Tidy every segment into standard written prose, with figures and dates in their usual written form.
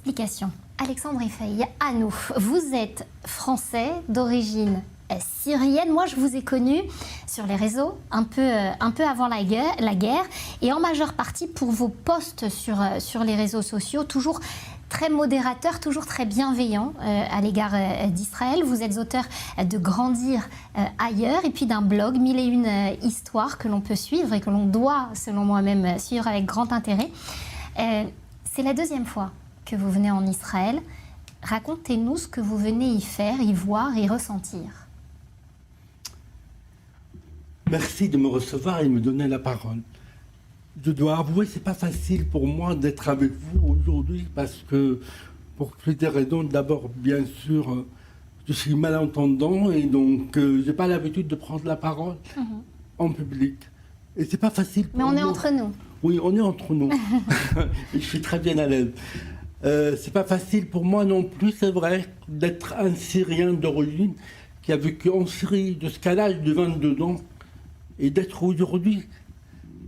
explication. Alexandre Effaï, à nous. Vous êtes français d'origine syrienne. Moi, je vous ai connu sur les réseaux un peu avant la guerre et en majeure partie pour vos posts sur les réseaux sociaux, toujours très modérateur, toujours très bienveillant à l'égard d'Israël. Vous êtes auteur de Grandir ailleurs et puis d'un blog 1001 histoires que l'on peut suivre et que l'on doit, selon moi-même, suivre avec grand intérêt. C'est la deuxième fois que vous venez en Israël. Racontez-nous ce que vous venez y faire, y voir, y ressentir. Merci de me recevoir et de me donner la parole. Je dois avouer, c'est pas facile pour moi d'être avec vous aujourd'hui parce que, pour plusieurs raisons, d'abord, bien sûr, je suis malentendant et donc j'ai pas l'habitude de prendre la parole en public. Et c'est pas facile pour Mais on nous. est entre nous. Oui, on est entre nous. Et je suis très bien à l'aise. C'est pas facile pour moi non plus, c'est vrai, d'être un Syrien d'origine qui a vécu en Syrie jusqu'à l'âge de 22 ans et d'être aujourd'hui,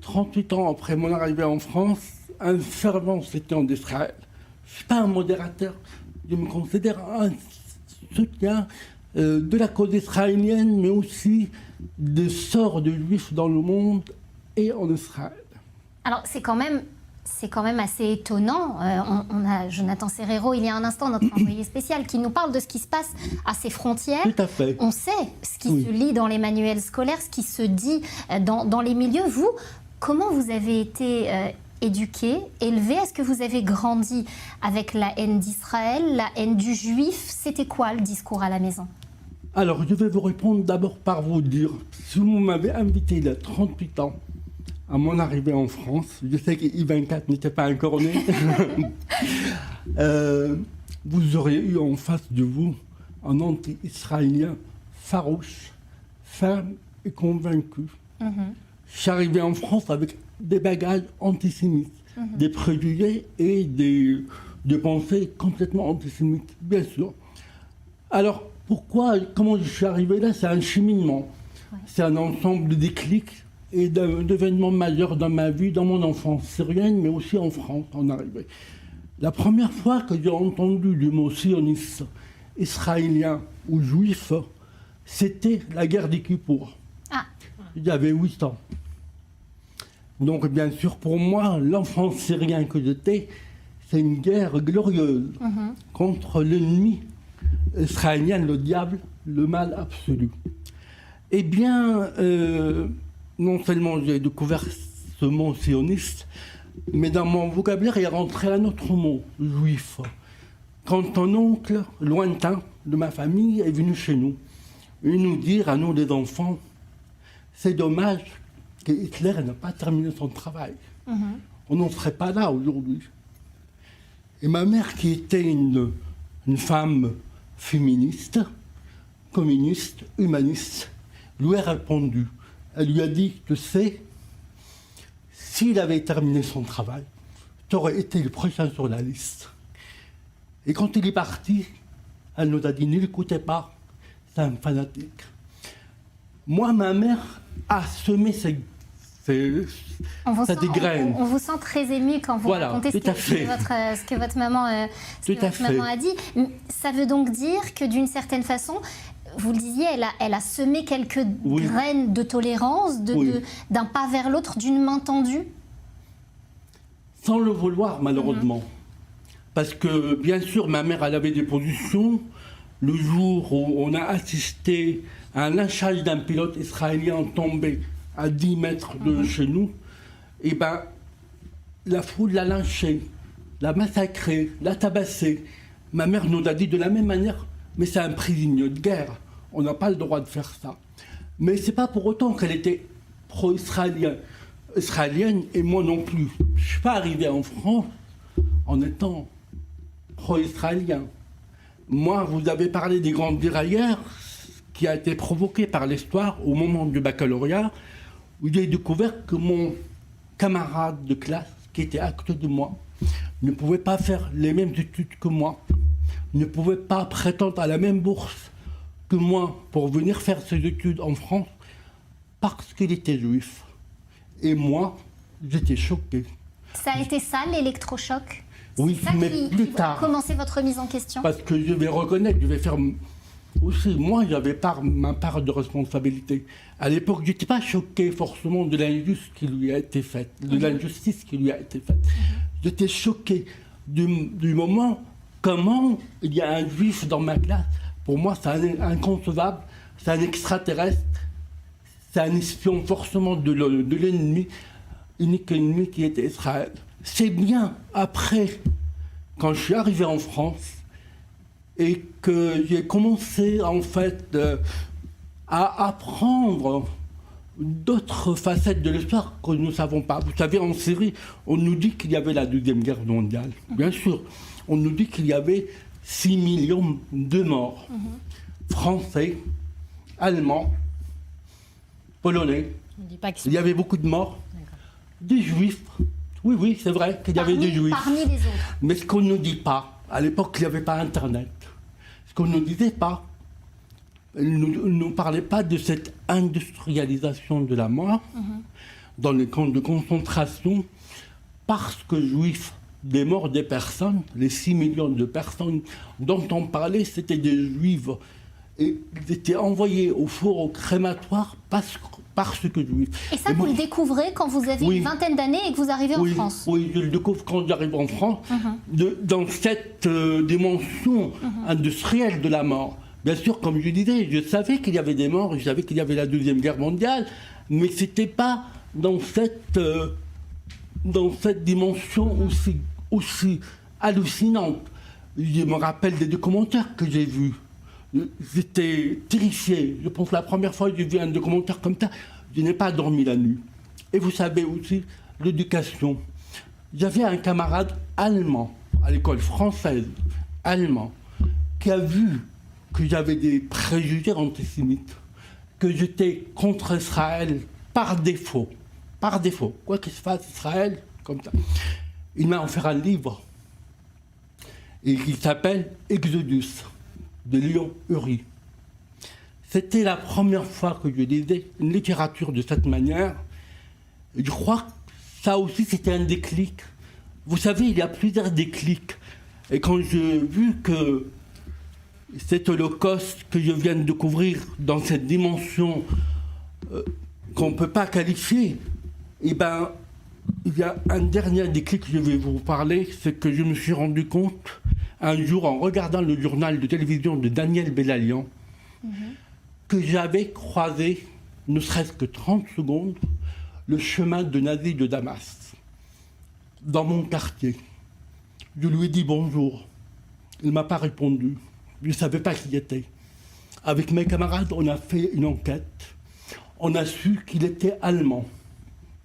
38 ans après mon arrivée en France, un fervent soutien d'Israël. Je ne suis pas un modérateur, je me considère un soutien de la cause israélienne, mais aussi des sorts de juifs dans le monde et en Israël. Alors, c'est quand même assez étonnant. On a Jonathan Serrero, il y a un instant, notre envoyé spécial, qui nous parle de ce qui se passe à ses frontières. Tout à fait. On sait ce qui se lit dans les manuels scolaires, ce qui se dit dans les milieux. Vous, comment vous avez été éduqué, élevé? Est-ce que vous avez grandi avec la haine d'Israël, la haine du juif? C'était quoi le discours à la maison? Alors, je vais vous répondre d'abord par vous dire, si vous m'avez invité il y a 38 ans, à mon arrivée en France, je sais que I24 n'était pas encore né, vous auriez eu en face de vous un anti-israélien farouche, ferme et convaincu. Je suis arrivé en France avec des bagages antisémites, des préjugés et des pensées complètement antisémites, bien sûr. Alors, comment je suis arrivé là? C'est un cheminement, c'est un ensemble de déclics et d'événements majeurs dans ma vie, dans mon enfance syrienne, mais aussi en France, en arrivée. La première fois que j'ai entendu le mot sioniste, israélien ou juif, c'était la guerre des Kippour. J'avais 8 ans. Donc, bien sûr, pour moi, l'enfant syrien que j'étais, c'est une guerre glorieuse contre l'ennemi israélien, le diable, le mal absolu. Eh bien, non seulement j'ai découvert ce mot sioniste, mais dans mon vocabulaire, il est rentré un autre mot, juif. Quand un oncle lointain de ma famille est venu chez nous, et nous dire à nous les enfants, c'est dommage que Hitler n'a pas terminé son travail. On n'en serait pas là aujourd'hui. Et ma mère, qui était une femme féministe, communiste, humaniste, lui a répondu. Elle lui a dit, tu sais, s'il avait terminé son travail, tu aurais été le prochain sur la liste. Et quand il est parti, elle nous a dit, ne l'écoutez pas, c'est un fanatique. Moi, ma mère a semé cette graine. On vous sent très ému quand vous racontez ce que votre maman a dit. Ça veut donc dire que d'une certaine façon, vous le disiez, elle a semé quelques graines de tolérance, d'un pas vers l'autre, d'une main tendue? Sans le vouloir, malheureusement. Parce que, bien sûr, ma mère, elle avait des positions. Le jour où on a assisté à un lynchage d'un pilote israélien tombé à 10 mètres de chez nous, et ben, la foule l'a lynché, l'a massacré, l'a tabassé. Ma mère nous a dit de la même manière, mais c'est un prisonnier de guerre, on n'a pas le droit de faire ça. Mais c'est pas pour autant qu'elle était pro-israélienne, et moi non plus. Je suis pas arrivé en France en étant pro-israélien. Moi, vous avez parlé des grandes déraillères, qui a été provoquée par l'histoire au moment du baccalauréat, où j'ai découvert que mon camarade de classe, qui était à côté de moi, ne pouvait pas faire les mêmes études que moi, ne pouvait pas prétendre à la même bourse que moi pour venir faire ses études en France parce qu'il était juif. Et moi, j'étais choqué. Ça a été ça, l'électrochoc? Oui, C'est ça mais qui plus a tard. commencé votre mise en question? Parce que je vais reconnaître, je vais faire aussi, moi j'avais ma part de responsabilité. À l'époque, je n'étais pas choqué forcément de l'injustice qui lui a été faite, J'étais choqué du moment comment il y a un juif dans ma classe. Pour moi, c'est inconcevable, c'est un extraterrestre, c'est un espion forcément de l'ennemi, unique ennemi qui était Israël. C'est bien après, quand je suis arrivé en France, et que j'ai commencé en fait à apprendre d'autres facettes de l'histoire que nous ne savons pas. Vous savez, en Syrie, on nous dit qu'il y avait la Deuxième Guerre mondiale. Bien sûr, on nous dit qu'il y avait 6 millions de morts. Français, Allemands, Polonais. On dit pas Il y avait beaucoup de morts. Des Juifs. Oui, c'est vrai qu'il y avait des Juifs. Parmi les autres. Mais ce qu'on ne nous dit pas, à l'époque, il n'y avait pas Internet. Ce qu'on ne nous disait pas, il ne nous parlait pas de cette industrialisation de la mort dans les camps de concentration, parce que juifs, des morts des personnes, les 6 millions de personnes dont on parlait, c'était des juifs. Et ils étaient envoyés au four, au crématoire, parce que juifs. Et ça, vous le découvrez quand vous avez une vingtaine d'années et que vous arrivez en France? Oui, je le découvre quand j'arrive en France, dans cette dimension industrielle de la mort. Bien sûr, comme je disais, je savais qu'il y avait des morts, je savais qu'il y avait la Deuxième Guerre mondiale, mais ce n'était pas dans cette dimension aussi hallucinante. Je me rappelle des documentaires que j'ai vus. J'étais terrifié. Je pense que la première fois que j'ai vu un documentaire comme ça, je n'ai pas dormi la nuit. Et vous savez aussi, l'éducation. J'avais un camarade allemand, à l'école française, allemand, qui a vu que j'avais des préjugés antisémites, que j'étais contre Israël par défaut. Par défaut. Quoi qu'il se fasse, Israël, comme ça. Il m'a offert un livre, et qui s'appelle Exodus, de Léon Ury. C'était la première fois que je lisais une littérature de cette manière. Et je crois que ça aussi, c'était un déclic. Vous savez, il y a plusieurs déclics. Et quand j'ai vu que cet holocauste que je viens de découvrir dans cette dimension qu'on ne peut pas qualifier, eh ben, il y a un dernier déclic que je vais vous parler, c'est que je me suis rendu compte un jour en regardant le journal de télévision de Daniel Belalian que j'avais croisé, ne serait-ce que 30 secondes, le chemin de Nazi de Damas, dans mon quartier. Je lui ai dit bonjour. Il ne m'a pas répondu. Je ne savais pas qui il était. Avec mes camarades, on a fait une enquête. On a su qu'il était allemand.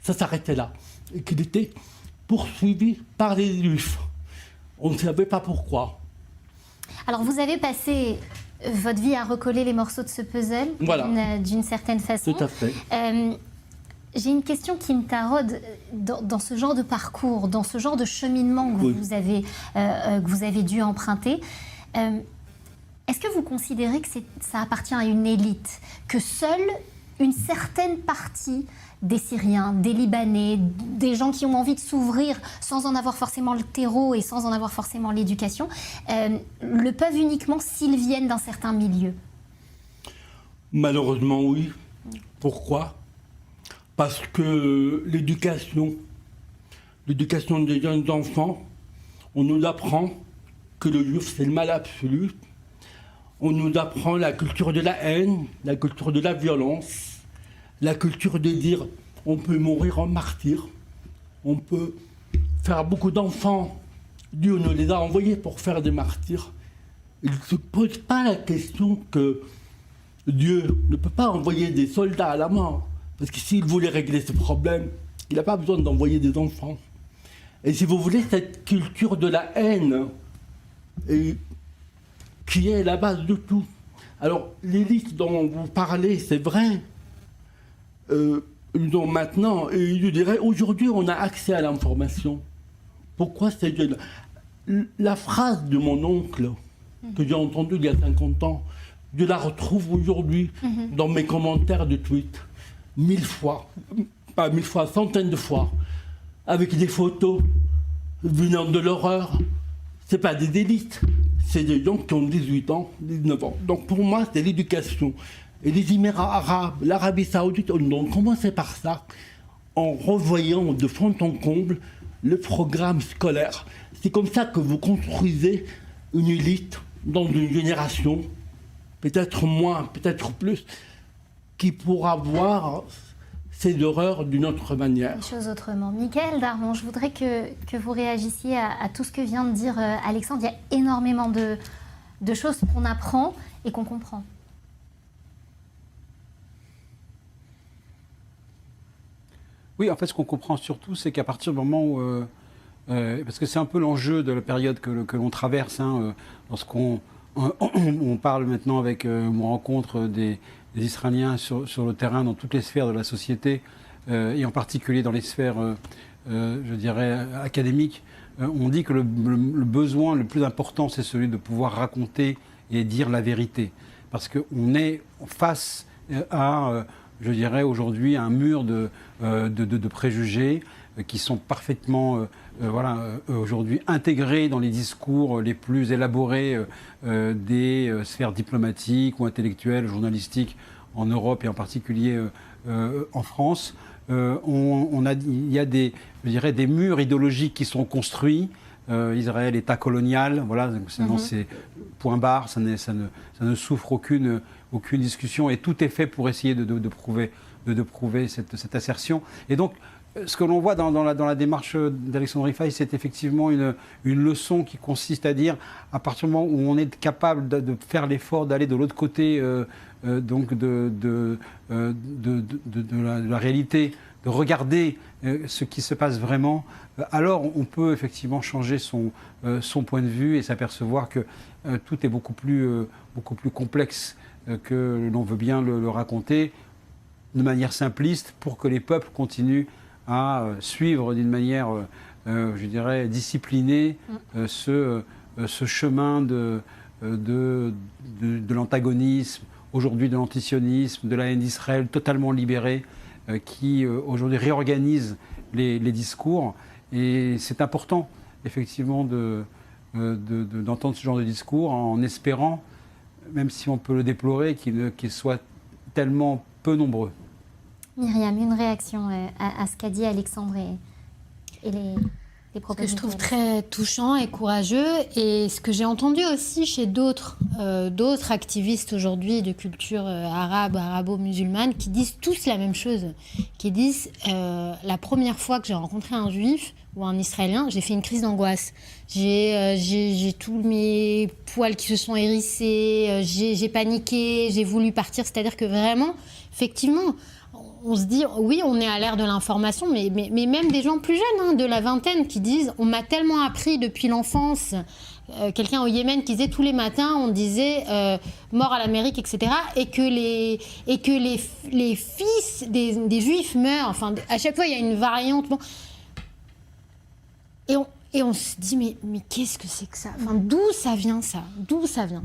Ça s'arrêtait là. Et qu'il était poursuivi par les Juifs. On ne savait pas pourquoi. Alors, vous avez passé votre vie à recoller les morceaux de ce puzzle, voilà, d'une certaine façon. Tout à fait. J'ai une question qui me taraude dans ce genre de parcours, dans ce genre de cheminement que, vous avez dû emprunter. Est-ce que vous considérez que ça appartient à une élite, que seule une certaine partie des Syriens, des Libanais, des gens qui ont envie de s'ouvrir sans en avoir forcément le terreau et sans en avoir forcément l'éducation, le peuvent uniquement s'ils viennent d'un certain milieu? Malheureusement, oui. Pourquoi? Parce que l'éducation des jeunes enfants, on nous apprend que le juif c'est le mal absolu. On nous apprend la culture de la haine, la culture de la violence, la culture de dire on peut mourir en martyr, on peut faire beaucoup d'enfants. Dieu nous les a envoyés pour faire des martyrs. Il ne se pose pas la question que Dieu ne peut pas envoyer des soldats à la mort. Parce que s'il voulait régler ce problème, il n'a pas besoin d'envoyer des enfants. Et si vous voulez, cette culture de la haine, qui est la base de tout. Alors, l'élite dont vous parlez, c'est vrai. Donc maintenant, et je dirais, aujourd'hui, on a accès à l'information. Pourquoi ces jeunes? La phrase de mon oncle, que j'ai entendue il y a 50 ans, je la retrouve aujourd'hui dans mes commentaires de tweet. 1000 fois, pas 1000 fois, centaines de fois, avec des photos venant de l'horreur. C'est pas des élites, c'est des gens qui ont 18 ans, 19 ans. Donc pour moi, c'est l'éducation. Et les Émirats arabes, l'Arabie saoudite, on a commencé par ça, en revoyant de fond en comble le programme scolaire. C'est comme ça que vous construisez une élite dans une génération, peut-être moins, peut-être plus, qui pourra voir ces horreurs d'une autre manière. Les choses autrement. Michaël Darmon, je voudrais que vous réagissiez à tout ce que vient de dire Alexandre. Il y a énormément de choses qu'on apprend et qu'on comprend. Oui, en fait, ce qu'on comprend surtout, c'est qu'à partir du moment où... parce que c'est un peu l'enjeu de la période que l'on traverse, hein, lorsqu'on on parle maintenant avec... on rencontre des Israéliens sur le terrain, dans toutes les sphères de la société, et en particulier dans les sphères, je dirais, académiques. On dit que le besoin le plus important, c'est celui de pouvoir raconter et dire la vérité. Parce qu'on est face à... je dirais aujourd'hui un mur de préjugés qui sont parfaitement aujourd'hui intégrés dans les discours les plus élaborés des sphères diplomatiques ou intellectuelles, journalistiques en Europe et en particulier en France. Il y a des murs idéologiques qui sont construits. Israël, État colonial, voilà, c'est point barre, ça ne souffre aucune discussion et tout est fait pour essayer de prouver cette assertion. Et donc, ce que l'on voit dans la démarche d'Alexandre Rifaï, c'est effectivement une leçon qui consiste à dire, à partir du moment où on est capable de faire l'effort d'aller de l'autre côté donc de la réalité, de regarder ce qui se passe vraiment, alors on peut effectivement changer son point de vue et s'apercevoir que tout est beaucoup plus complexe que l'on veut bien le raconter de manière simpliste pour que les peuples continuent à suivre d'une manière, je dirais, disciplinée ce chemin de l'antagonisme, aujourd'hui de l'antisionisme, de la haine d'Israël totalement libérée, qui aujourd'hui réorganise les discours. Et c'est important, effectivement, d'entendre ce genre de discours en espérant, même si on peut le déplorer, qu'il soit tellement peu nombreux. Myriam, une réaction à ce qu'a dit Alexandre et les propos. Ce que je trouve très touchant et courageux, et ce que j'ai entendu aussi chez d'autres activistes aujourd'hui de culture arabe, arabo-musulmane, qui disent tous la même chose, qui disent la première fois que j'ai rencontré un juif ou un israélien, j'ai fait une crise d'angoisse. J'ai tous mes poils qui se sont hérissés, j'ai paniqué, j'ai voulu partir. C'est-à-dire que vraiment, effectivement, on se dit, oui, on est à l'ère de l'information, mais même des gens plus jeunes, hein, de la vingtaine, qui disent, on m'a tellement appris depuis l'enfance, quelqu'un au Yémen qui disait tous les matins, on disait mort à l'Amérique, etc., et que les fils des Juifs meurent, enfin, à chaque fois il y a une variante. Bon. Et on se dit, mais qu'est-ce que c'est que ça, enfin, d'où ça vient ça? D'où ça vient?